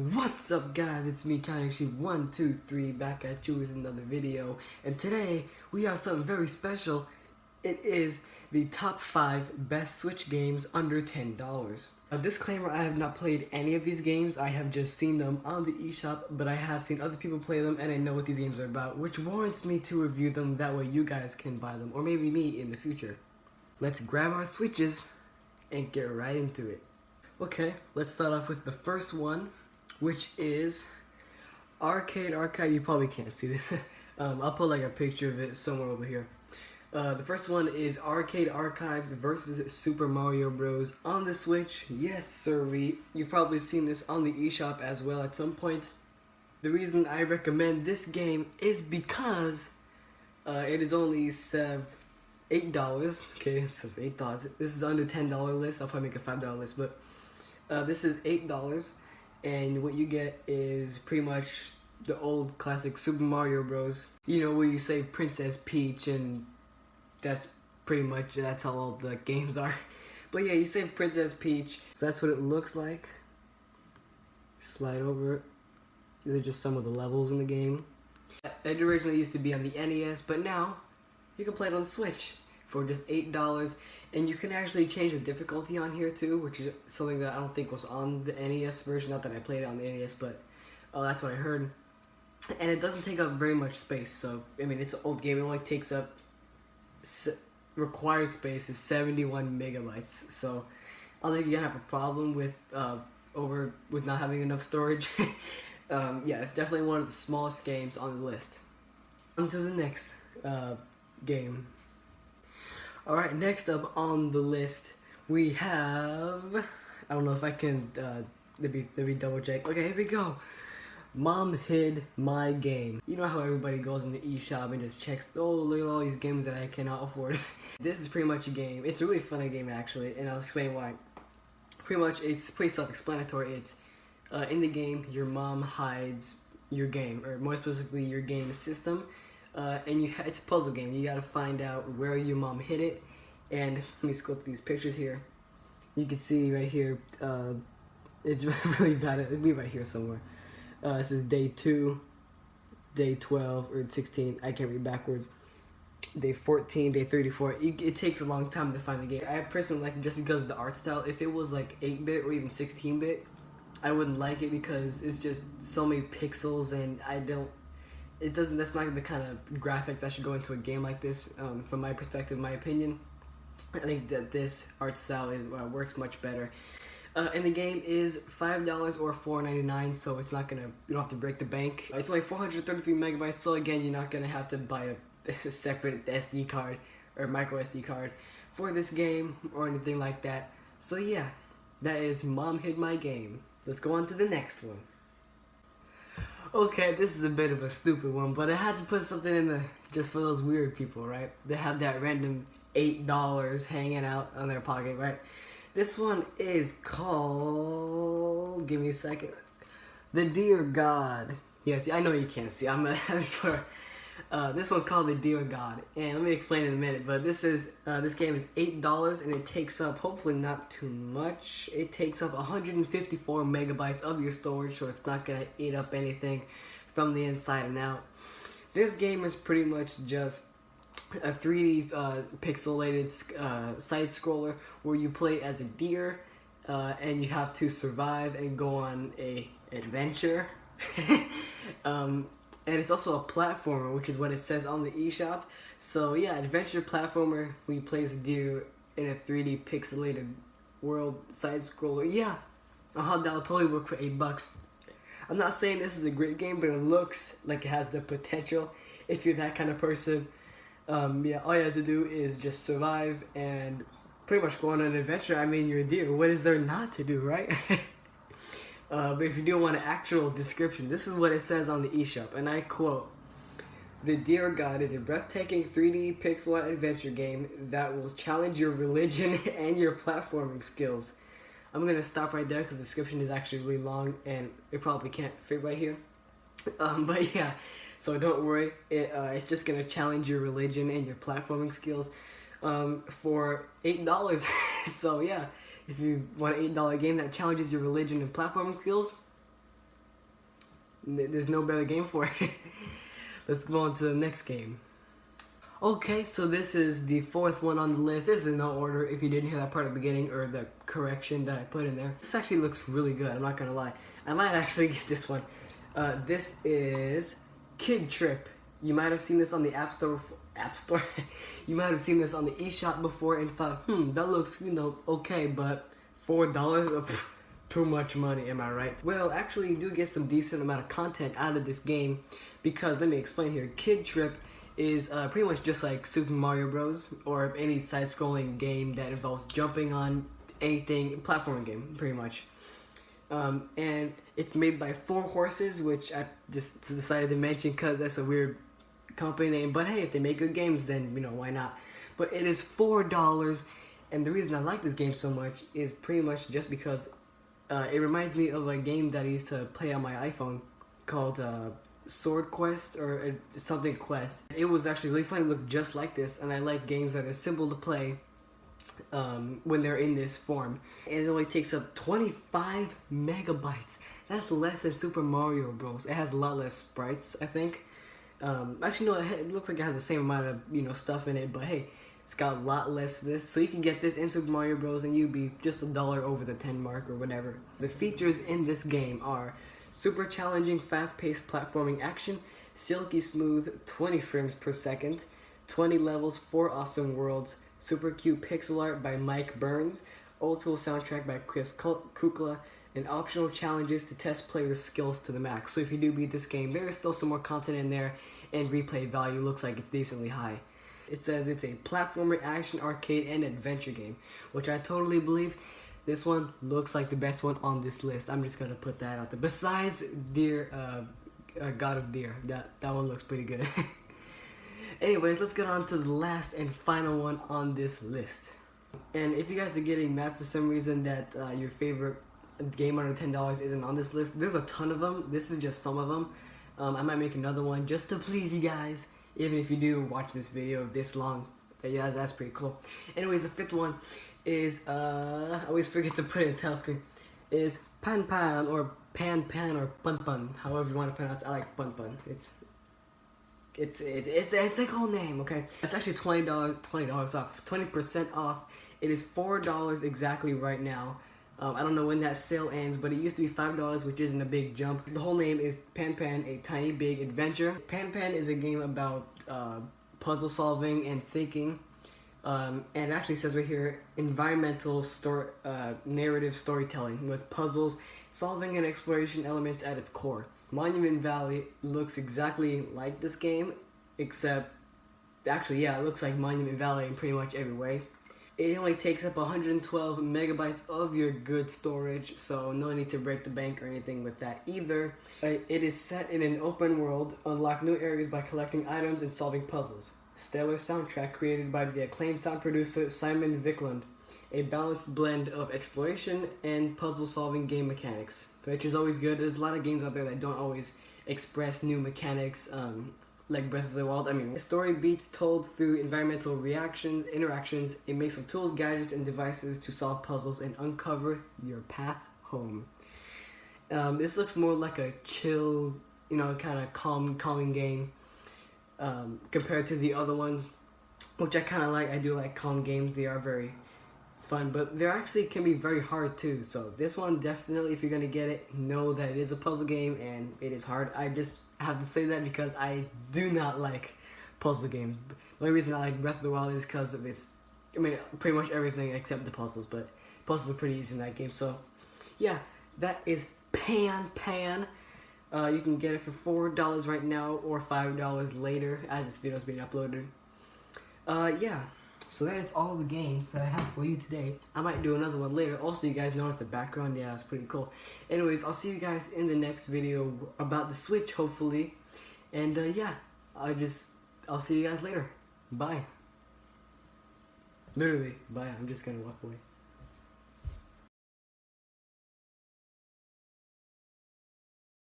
What's up guys, it's me Actually123 back at you with another video, and today we have something very special. It is the top 5 best Switch games under $10. A disclaimer, I have not played any of these games. I have just seen them on the eShop, but I have seen other people play them and I know what these games are about, which warrants me to review them. That way you guys can buy them, or maybe me in the future. Let's grab our Switches and get right into it. Okay, let's start off with the first one, which is Arcade Archive. You probably can't see this. I'll put like a picture of it somewhere over here. The first one is Arcade Archives versus Super Mario Bros. On the Switch. Yes, sirree. You've probably seen this on the eShop as well at some point. The reason I recommend this game is because it is only $8. Okay, it says $8. This is under $10 list. I'll probably make a $5 list, but this is $8. And what you get is pretty much the old classic Super Mario Bros. You know, where you save Princess Peach, and that's how all the games are. But yeah, you save Princess Peach. So that's what it looks like. Slide over it. These are just some of the levels in the game. It originally used to be on the NES, but now you can play it on the Switch for just $8. And you can actually change the difficulty on here too, which is something that I don't think was on the NES version. Not that I played it on the NES, but that's what I heard. And it doesn't take up very much space. So, I mean, it's an old game. It only takes up, required space is 71 megabytes. So, I don't think you're going to have a problem with not having enough storage. Yeah, it's definitely one of the smallest games on the list. On to the next game. Alright, next up on the list, we have, I don't know if I can, let me double check. Okay, here we go. Mom hid my game. You know how everybody goes in the eShop and just checks, oh, look at all these games that I cannot afford. This is pretty much a game. It's a really funny game actually, and I'll explain why. Pretty much, it's pretty self-explanatory. It's, in the game, your mom hides your game, or more specifically, your game system. And it's a puzzle game. You gotta find out where your mom hid it. And let me scroll through these pictures here. You can see right here, it's really bad. It'll be right here somewhere. This is day 2, day 12, or 16. I can't read backwards. Day 14, day 34. It takes a long time to find the game. I personally like it just because of the art style. If it was like 8-bit or even 16-bit, I wouldn't like it because it's just so many pixels, and that's not the kind of graphic that should go into a game like this, from my perspective, my opinion. I think that this art style works much better. And the game is $5 or $4.99, so it's not you don't have to break the bank. It's only 433 megabytes, so again, you're not gonna have to buy a separate SD card or micro SD card for this game or anything like that. So yeah, that is Mom Hid My Game. Let's go on to the next one. Okay, this is a bit of a stupid one, but I had to put something in there just for those weird people, right? They have that random $8 hanging out on their pocket, right? This one is called, give me a second, The Dear God. Yes, I know you can't see. I'm for. This one's called The Dear God, and let me explain in a minute. But this game is $8, and it takes up, hopefully not too much, it takes up 154 megabytes of your storage, so it's not gonna eat up anything from the inside and out. This game is pretty much just a 3D pixelated side scroller where you play as a deer, and you have to survive and go on a adventure. And it's also a platformer, which is what it says on the eShop. So yeah, adventure platformer where you play as a deer in a 3D pixelated world side scroller. Yeah, that'll totally work for $8. I'm not saying this is a great game, but it looks like it has the potential if you're that kind of person. Yeah, all you have to do is just survive and pretty much go on an adventure. I mean, you're a deer. What is there not to do, right? But if you do want an actual description, this is what it says on the eShop, and I quote, "The Dear God is a breathtaking 3D pixel art adventure game that will challenge your religion and your platforming skills." I'm going to stop right there because the description is actually really long, and it probably can't fit right here. But yeah, so don't worry, it's just going to challenge your religion and your platforming skills for $8. So yeah. If you want an $8 game that challenges your religion and platforming skills, There's no better game for it. Let's go on to the next game. Okay, so this is the fourth one on the list. This is in no order if you didn't hear that part at the beginning or the correction that I put in there. This actually looks really good, I'm not gonna lie. I might actually get this one. This is Kid Trip. You might have seen this on the App Store. You might have seen this on the Eshop before and thought, that looks, okay, but $4? Too much money, am I right? Well, actually, you do get some decent amount of content out of this game because, let me explain here. Kid Trip is pretty much just like Super Mario Bros. Or any side-scrolling game that involves jumping on anything, platforming game, pretty much. And it's made by 4 Horses, which I just decided to mention because that's a weird company name. But hey, if they make good games, then, why not? But it is $4, and the reason I like this game so much is pretty much just because it reminds me of a game that I used to play on my iPhone called Sword Quest or something Quest. It was actually really fun. It looked just like this, and I like games that are simple to play when they're in this form. And it only takes up 25 megabytes. That's less than Super Mario Bros. It has a lot less sprites, I think. Actually, no, it looks like it has the same amount of stuff in it, but hey, it's got a lot less of this. So you can get this in Super Mario Bros. And you'd be just $1 over the 10 mark or whatever. The features in this game are super challenging, fast-paced platforming action, silky smooth, 20 frames per second, 20 levels, 4 awesome worlds, super cute pixel art by Mike Burns, old school soundtrack by Chris Kukla, and optional challenges to test players' skills to the max. So if you do beat this game, there is still some more content in there, and replay value looks like it's decently high. It says it's a platformer, action, arcade, and adventure game, which I totally believe. This one looks like the best one on this list. I'm just gonna put that out there. Besides God of Deer, that one looks pretty good. Anyways, let's get on to the last and final one on this list. And if you guys are getting mad for some reason that your favorite game under $10 isn't on this list, there's a ton of them. This is just some of them. I might make another one just to please you guys. Even if you do watch this video this long, yeah, that's pretty cool. Anyways, the fifth one is, I always forget to put it in title screen, is Panpan or Panpan or Panpan, however you want to pronounce it. I like Panpan. It's a cool name, okay? It's actually $20 off, 20% off. It is $4 exactly right now. I don't know when that sale ends, but it used to be $5, which isn't a big jump. The whole name is Panpan, A Tiny Big Adventure. Panpan is a game about puzzle solving and thinking. And it actually says right here, environmental narrative storytelling with puzzles, solving and exploration elements at its core. Monument Valley looks exactly like this game, except, actually, yeah, it looks like Monument Valley in pretty much every way. It only takes up 112 megabytes of your good storage, so no need to break the bank or anything with that either. It is set in an open world, unlock new areas by collecting items and solving puzzles. Stellar soundtrack created by the acclaimed sound producer Simon Viklund. A balanced blend of exploration and puzzle-solving game mechanics, which is always good. There's a lot of games out there that don't always express new mechanics, like Breath of the Wild. I mean, story beats told through environmental interactions, a mix of tools, gadgets, and devices to solve puzzles and uncover your path home. This looks more like a chill, kind of calming game, compared to the other ones, which I kind of like. I do like calm games. They are very fun, but they actually can be very hard too. So this one, definitely, if you're gonna get it, know that it is a puzzle game and it is hard. I just have to say that because I do not like puzzle games. The only reason I like Breath of the Wild is because of its, pretty much everything except the puzzles, but puzzles are pretty easy in that game. So yeah, that is Panpan. You can get it for $4 right now or $5 later as this video is being uploaded. Yeah. So that is all the games that I have for you today. I might do another one later. Also, you guys notice the background? Yeah, it's pretty cool. Anyways, I'll see you guys in the next video about the Switch, hopefully. And yeah, I'll see you guys later. Bye. Literally, bye. I'm just gonna walk away.